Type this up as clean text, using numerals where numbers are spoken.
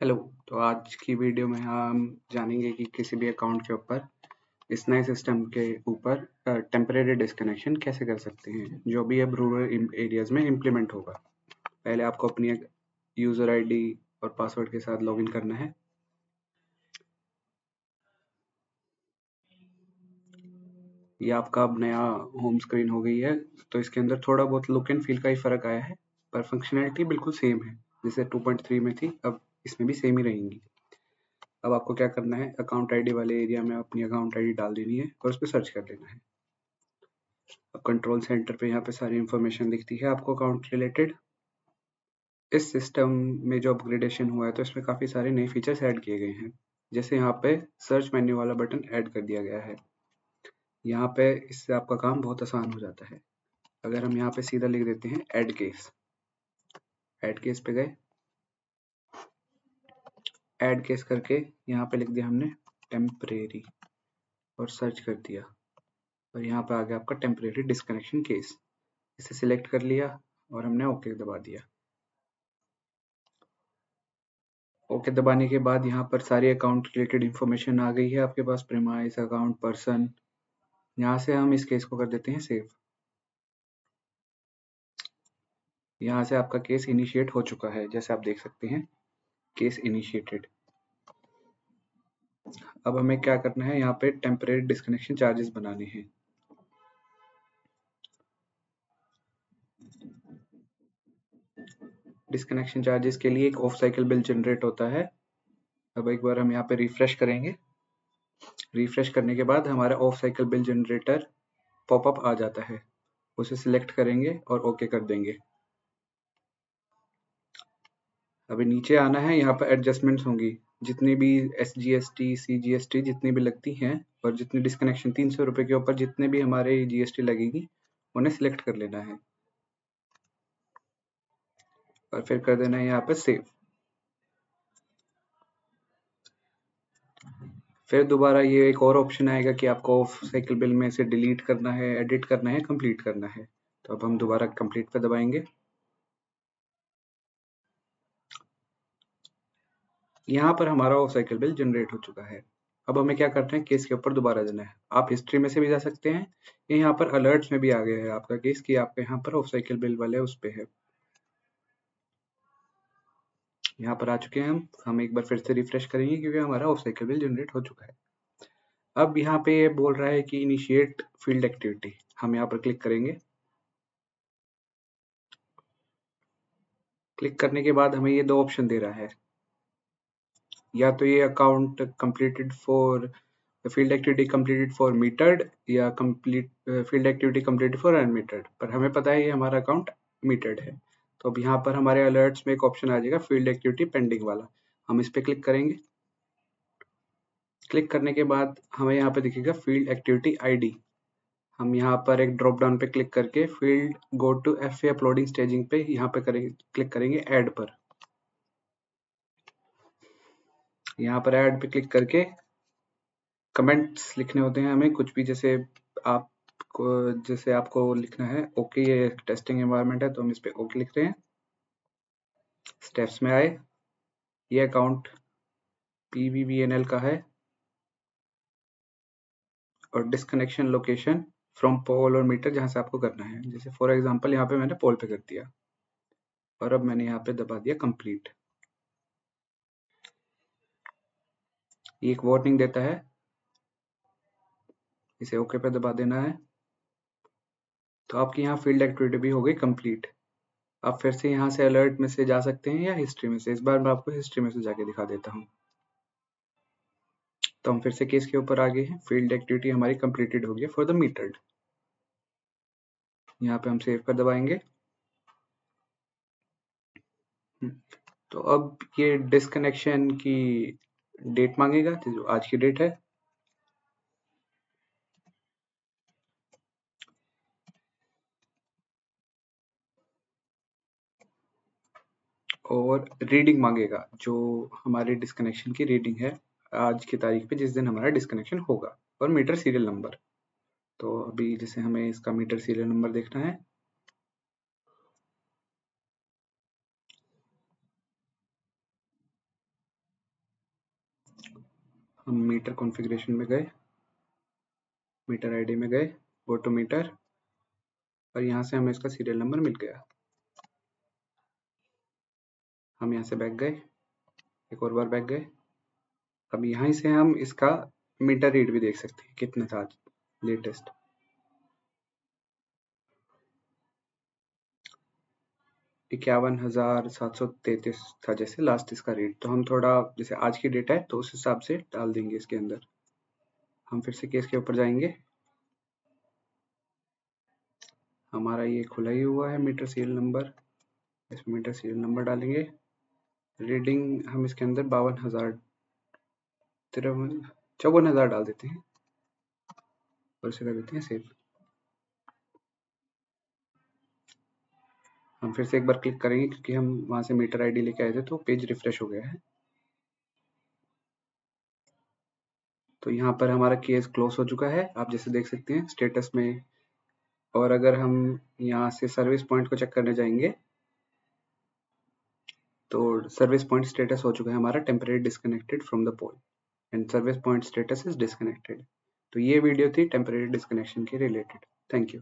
Hello. तो आज की वीडियो में हम जानेंगे कि किसी भी अकाउंट के ऊपर इस नए सिस्टम के ऊपर टेम्परेरी डिस्कनेक्शन कैसे कर सकते हैं जो भी अब रूरल एरियाज में इम्प्लीमेंट होगा। पहले आपको अपनी यूज़र आईडी और पासवर्ड के साथ लॉगिन करना है। ये आपका अब नया होम स्क्रीन हो गई है। तो इसके अंदर थोड़ा बहुत लुक एंड फील का ही फ़र्क आया है, पर फंक्शनैलिटी बिल्कुल सेम है। जैसे 2.3 में थी, अब इसमें भी सेम ही रहेंगी। अब आपको क्या करना है, अकाउंट आईडी वाले एरिया में अपनी अकाउंट आईडी डाल देनी है और उस पर सर्च कर लेना है। अब कंट्रोल सेंटर पे यहाँ पे सारी इन्फॉर्मेशन दिखती है आपको अकाउंट रिलेटेड। इस सिस्टम में जो अपग्रेडेशन हुआ है तो इसमें काफ़ी सारे नए फीचर्स ऐड किए गए हैं। जैसे यहाँ पे सर्च मेन्यू वाला बटन ऐड कर दिया गया है। यहाँ पे इससे आपका काम बहुत आसान हो जाता है। अगर हम यहाँ पे सीधा लिख देते हैं ऐड केस पे गए, ऐड केस करके यहाँ पे लिख दिया हमने टेम्परेरी और सर्च कर दिया, और यहाँ पे आ गया आपका टेम्परेरी डिस्कनेक्शन केस। इसे सिलेक्ट कर लिया और हमने ओके दबा दिया। ओके दबाने के बाद यहाँ पर सारी अकाउंट रिलेटेड इन्फॉर्मेशन आ गई है आपके पास, प्रीमाइस, अकाउंट, पर्सन। यहाँ से हम इस केस को कर देते हैं सेव। यहाँ से आपका केस इनिशिएट हो चुका है, जैसे आप देख सकते हैं, केस इनिशिएटेड। अब हमें क्या करना है, यहाँ पे टेम्परेरी डिस्कनेक्शन चार्जेस बनाने हैं। डिस्कनेक्शन चार्जेस के लिए एक ऑफ साइकिल बिल जनरेट होता है। अब एक बार हम यहाँ पे रिफ्रेश करेंगे। रिफ्रेश करने के बाद हमारा off cycle bill generator popup आ जाता है। उसे सिलेक्ट करेंगे और ओके कर देंगे। अभी नीचे आना है, यहाँ पर एडजस्टमेंट्स होंगी। जितनी भी SGST, CGST जितनी भी लगती हैं, और जितनी डिस्कनेक्शन 300 रुपये के ऊपर जितने भी हमारे GST लगेगी, उन्हें सिलेक्ट कर लेना है और फिर कर देना है यहाँ पर सेव। फिर दोबारा ये एक और ऑप्शन आएगा कि आपको ऑफ साइकिल बिल में से डिलीट करना है, एडिट करना है, कंप्लीट करना है। तो अब हम दोबारा कंप्लीट पे दबाएंगे। यहाँ पर हमारा ऑफ साइकिल बिल जनरेट हो चुका है। अब हमें क्या करना है, केस के ऊपर दोबारा जाना है। आप हिस्ट्री में से भी जा सकते हैं, ये यहाँ पर अलर्ट्स में भी आ गया है आपका केस कि आपके यहाँ पर ऑफ साइकिल बिल वाले उस पे है। यहाँ पर आ चुके हैं हम एक बार फिर से रिफ्रेश करेंगे क्योंकि हमारा ऑफ साइकिल बिल जनरेट हो चुका है। अब यहाँ पे ये बोल रहा है कि इनिशिएट फील्ड एक्टिविटी, हम यहाँ पर क्लिक करेंगे। क्लिक करने के बाद हमें ये दो ऑप्शन दे रहा है, या तो ये account completed for field activity completed for metered, या complete field activity completed for unmetered. पर हमें पता है ये हमारा अकाउंट मीटर्ड है। तो अब यहाँ पर हमारे अलर्ट्स में एक ऑप्शन आ जाएगा फील्ड एक्टिविटी पेंडिंग वाला, हम इस पे क्लिक करेंगे। क्लिक करने के बाद हमें यहाँ पे दिखेगा फील्ड एक्टिविटी आईडी। हम यहाँ पर एक ड्रॉप डाउन पे क्लिक करके field go to FA uploading staging पे यहाँ पे करेंगे, क्लिक करेंगे ऐड पर। यहाँ पर ऐड पे क्लिक करके कमेंट्स लिखने होते हैं हमें कुछ भी, जैसे आपको लिखना है ओके, ये टेस्टिंग एनवायरनमेंट है तो हम इस पे ओके लिख रहे हैं। स्टेप्स में आए, ये अकाउंट PVVNL का है और डिस्कनेक्शन लोकेशन फ्रॉम पोल और मीटर जहाँ से आपको करना है। जैसे फॉर एग्जांपल यहाँ पे मैंने पोल पे कर दिया और अब मैंने यहाँ पे दबा दिया कंप्लीट। ये एक वार्निंग देता है, इसे ओके पे दबा देना है। तो आपकी यहाँ फील्ड एक्टिविटी भी हो गई कंप्लीट। आप फिर से यहाँ से अलर्ट में से जा सकते हैं या हिस्ट्री में से। इस बार मैं आपको हिस्ट्री में से जाके दिखा देता हूँ। तो हम फिर से केस के ऊपर आ गए हैं, फील्ड एक्टिविटी हमारी कंप्लीटेड हो गई फॉर द मीटर्ड। यहाँ पे हम सेव पर दबाएंगे। तो अब ये डिस्कनेक्शन की डेट मांगेगा, जो आज की डेट है। और रीडिंग मांगेगा, जो हमारे डिस्कनेक्शन की रीडिंग है आज की तारीख पे जिस दिन हमारा डिस्कनेक्शन होगा, और मीटर सीरियल नंबर। तो अभी जैसे हमें इसका मीटर सीरियल नंबर देखना है, हम मीटर कॉन्फ़िगरेशन में गए, मीटर आईडी में गए, गो टू मीटर, और यहाँ से हमें इसका सीरियल नंबर मिल गया। हम यहाँ से बैक गए, एक और बार बैक गए। अब यहाँ से हम इसका मीटर रीड भी देख सकते हैं कितना था आज लेटेस्ट। $51,733 था जैसे लास्ट इसका रेट। तो हम थोड़ा जैसे आज की डेट है तो उस हिसाब से डाल देंगे इसके अंदर। हम फिर से केस के ऊपर जाएंगे, हमारा ये खुला ही हुआ है मीटर सीरियल नंबर, इसमें मीटर सीरियल नंबर डालेंगे। रीडिंग हम इसके अंदर 54,000 डाल देते हैं और इसे कर देते हैं सेव। हम फिर से एक बार क्लिक करेंगे क्योंकि हम वहां से मीटर आईडी लेके आए थे तो पेज रिफ्रेश हो गया है। तो यहाँ पर हमारा केस क्लोज हो चुका है, आप जैसे देख सकते हैं स्टेटस में। और अगर हम यहाँ से सर्विस पॉइंट को चेक करने जाएंगे तो सर्विस पॉइंट स्टेटस हो चुका है हमारा temporary disconnected from the pole and service point status is disconnected. तो ये वीडियो थी टेम्परेरी डिस्कनेक्शन के रिलेटेड। Thank you.